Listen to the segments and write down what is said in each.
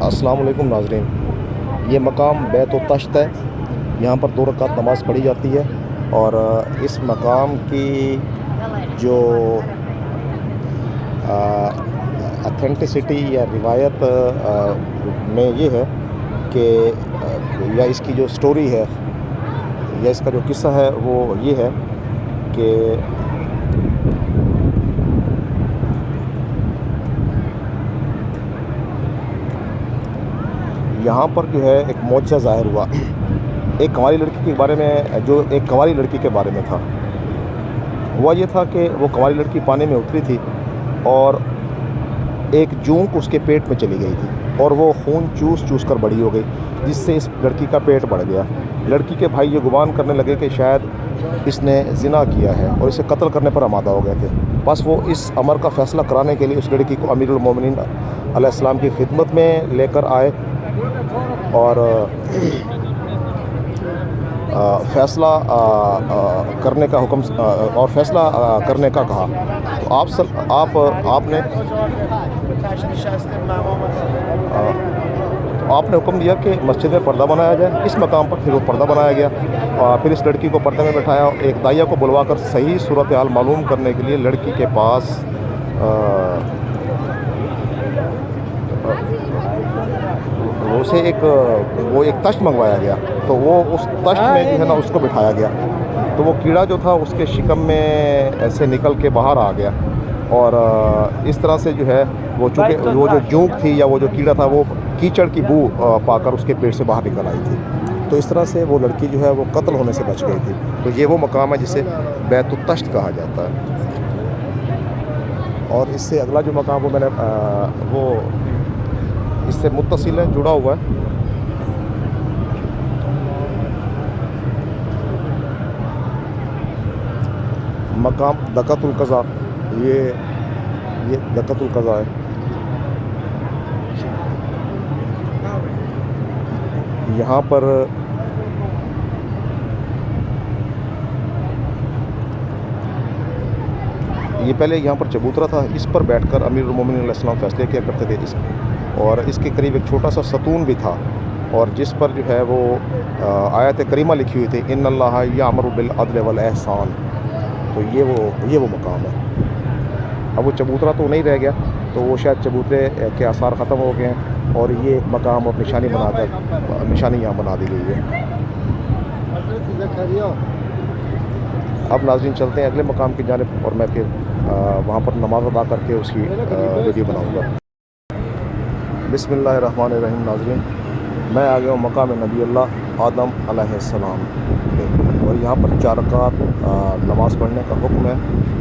السلام علیکم ناظرین، یہ مقام بیت الطشت ہے۔ یہاں پر 2 رکعت نماز پڑھی جاتی ہے، اور اس مقام کی جو اتھینٹسٹی یا روایت میں یہ ہے کہ یا اس کی جو سٹوری ہے یا اس کا جو قصہ ہے وہ یہ ہے کہ یہاں پر جو ہے ایک معجزہ ظاہر ہوا ایک کنواری لڑکی کے بارے میں، جو ایک کنواری لڑکی کے بارے میں تھا۔ ہوا یہ تھا کہ وہ کنواری لڑکی پانی میں اتری تھی اور ایک جونک اس کے پیٹ میں چلی گئی تھی، اور وہ خون چوس چوس کر بڑی ہو گئی، جس سے اس لڑکی کا پیٹ بڑھ گیا۔ لڑکی کے بھائی یہ گمان کرنے لگے کہ شاید اس نے زنا کیا ہے اور اسے قتل کرنے پر آمادہ ہو گئے تھے۔ بس وہ اس امر کا فیصلہ کرانے کے لیے اس لڑکی کو امیر المومنین علیہ السلام کی خدمت میں لے کر آئے اور فیصلہ کرنے کا حکم اور فیصلہ کرنے کا کہا۔ تو آپ نے حکم دیا کہ مسجد میں پردہ بنایا جائے۔ اس مقام پر پھر وہ پردہ بنایا گیا، اور پھر اس لڑکی کو پردے میں بٹھایا اور ایک داعیہ کو بلوا کر صحیح صورتحال معلوم کرنے کے لیے لڑکی کے پاس اسے ایک تشت منگوایا گیا۔ تو وہ اس تشت میں جو ہے نا اس کو بٹھایا گیا، تو وہ کیڑا جو تھا اس کے شکم میں ایسے نکل کے باہر آ گیا، اور اس طرح سے جو ہے وہ چونکہ وہ جو جونک تھی یا وہ جو کیڑا تھا وہ کیچڑ کی بو پا کر اس کے پیٹ سے باہر نکل آئی تھی، تو اس طرح سے وہ لڑکی جو ہے وہ قتل ہونے سے بچ گئی تھی۔ تو یہ وہ مقام ہے جسے بیت الطشت کہا جاتا ہے۔ اور اس سے اگلا جو مقام وہ میں نے وہ اس سے متصل ہے، جڑا ہوا ہے۔ مقام دقۃ القضا، یہ دقۃ القضا ہے۔ یہاں پر یہ پہلے یہاں پر چبوترا تھا، اس پر بیٹھ کر امیر المومنین علیہ السلام فیصلے کیا کرتے تھے، اور اس کے قریب ایک چھوٹا سا ستون بھی تھا، اور جس پر جو ہے وہ آیت کریمہ لکھی ہوئی تھی، ان اللہ یامر بالعدل والاحسان۔ تو یہ وہ مقام ہے۔ اب وہ چبوترا تو نہیں رہ گیا، تو وہ شاید چبوترے کے آثار ختم ہو گئے ہیں، اور یہ ایک مقام اور نشانی یہاں بنا دی گئی ہے۔ اب ناظرین چلتے ہیں اگلے مقام کی جانب، اور میں پھر وہاں پر نماز ادا کر کے اس کی ویڈیو بناؤں گا۔ بسم اللہ الرحمن الرحیم۔ ناظرین، میں آ گیا ہوں مقام نبی اللہ آدم علیہ السلام پہ، اور یہاں پر 4 رکعت نماز پڑھنے کا حکم ہے۔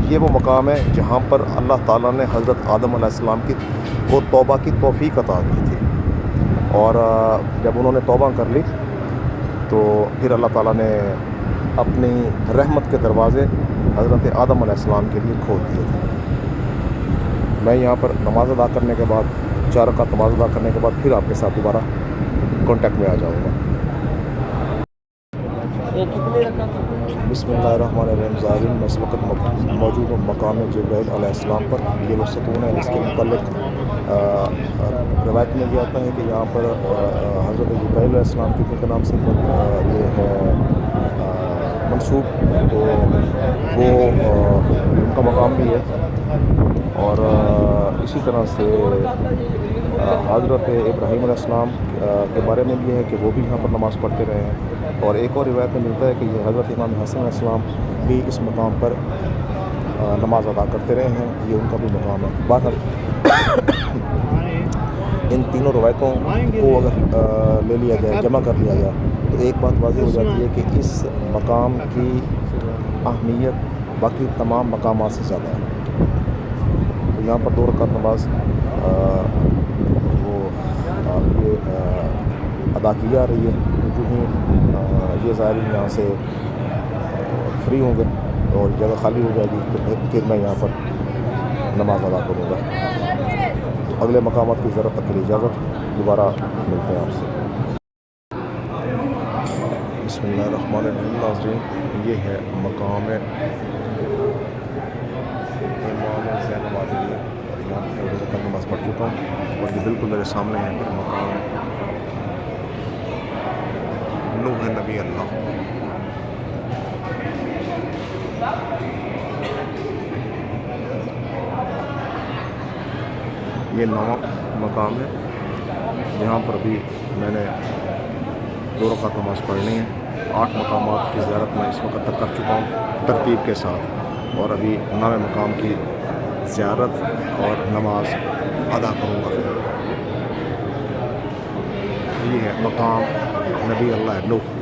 یہ وہ مقام ہے جہاں پر اللہ تعالیٰ نے حضرت آدم علیہ السلام کو توبہ کی توفیق عطا کی تھی، اور جب انہوں نے توبہ کر لی تو پھر اللہ تعالیٰ نے اپنی رحمت کے دروازے حضرت آدم علیہ السلام کے لیے کھول دیے تھے۔ میں یہاں پر نماز ادا کرنے کے بعد 4 رکعت نماز ادا کرنے کے بعد پھر آپ کے ساتھ دوبارہ کانٹیکٹ میں آ جاؤں گا۔ بسم اللہ الرحمن الرحیم۔ ظاہرین، میں اس وقت موجود ہوں مقام جبرائیل علیہ السلام پر۔ یہ وہ ستون ہے، اس کے متعلق روایت میں یہ آتا ہے کہ یہاں پر حضرت جبرائیل علیہ السلام کے نام سے یہ ہے منسوب، تو وہ ان کا مقام بھی ہے۔ اور اسی طرح سے حضرت ابراہیم علیہ السلام کے بارے میں بھی ہے کہ وہ بھی یہاں پر نماز پڑھتے رہے ہیں، اور ایک اور روایت میں ملتا ہے کہ یہ حضرت امام حسن علیہ السلام بھی اس مقام پر نماز ادا کرتے رہے ہیں، یہ ان کا بھی مقام ہے۔ بہرحال ان تینوں روایتوں کو اگر لے لیا جائے، جمع کر لیا جائے، تو ایک بات واضح ہو جاتی ہے کہ اس مقام کی اہمیت باقی تمام مقامات سے زیادہ ہے۔ تو یہاں پر 2 رکعت نماز یہ ادا کی جا رہی ہے۔ جو ہی یہ ظاہرین یہاں سے فری ہوں گے اور جگہ خالی ہو جائے گی تو پھر میں یہاں پر نماز ادا کروں گا۔ اگلے مقامات کی ضرورت تک کے لیے اجازت، دوبارہ ملتے ہیں آپ سے۔ بسم اللہ الرحمن الرحیم۔ ناظرین، یہ ہے مقام امام زین العابدین، اور یہاں پر نماز پڑھ کر چکا ہوں اور یہ بالکل میرے سامنے ہے کہ مقام نوح نبی اللہ. یہ نواں مقام ہے جہاں پر بھی میں نے 2 رکعت نماز پڑھنی ہے. 8 مقامات کی زیارت میں اس وقت تک کر چکا ہوں ترتیب کے ساتھ، اور ابھی 9ویں مقام کی زیارت اور نماز ادا کروں گا. یہ ہے مقام نبی اللہ نوح.